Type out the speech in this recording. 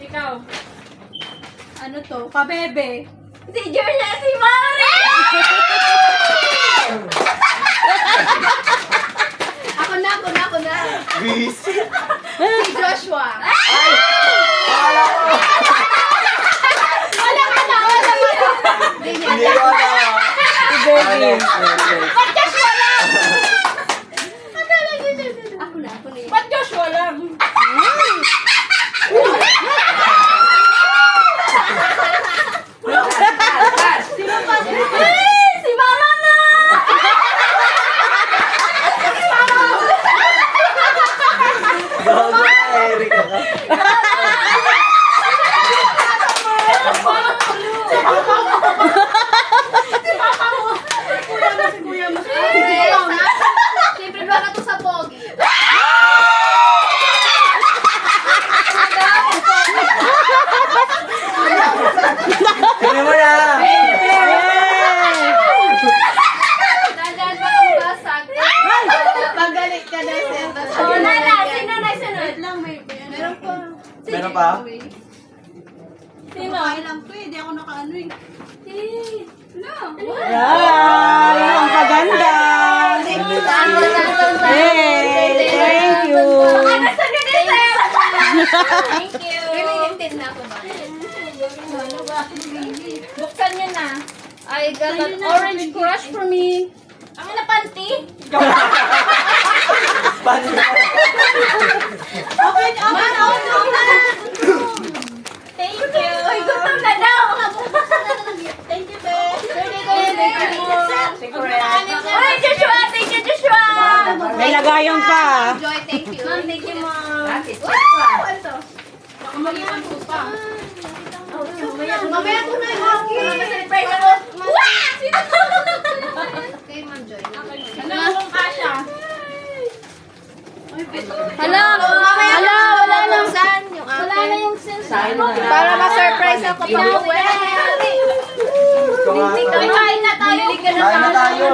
ikaw. Ano to? Kabebe. Si Georgia, si Mari! Ako na. Bis. Si Joshua. Hindi ko alam. Ako na yun. Ba't Joshua lang? Si Mama na! Gago ka, Erika ka. Siyempre ba ka to sa pogi? Hindi mo na. Nandyan pa kang basag. Pagalit ka na, sir. Oh, Nana, sino na sunod? Wait lang, meron pa. Meron pa? Sino? Kumakain lang to eh. Di ako nakaano eh. No. Ang kaganda. Hey, thank you. Ano sunod ni Sir? Thank you. Limited na ako ba? Buksan nyo na. I got an orange crush for me. Ang na panty? Paano na? Okay na. Thank you. Uy, gutom na daw. Thank you, Beth. Pwede ko yun. Thank you. Uy, Joshua. Thank you, Joshua. May lagayon pa. Joy, thank you. Ma'am, thank you, Mom. Wow! Ano to? Nakamaliwan ko pa. Mamaya ko na yung akin. Surprise ako. Wow! Sino to? Okay, Ma'am Joy. Ano akong kasha? Hello! Hello, wala na. Saan yung akin? Wala na yung sensor. Para ma-surprise ako pag uwi. Ikaw nga. Kain na tayo. Kain na tayo.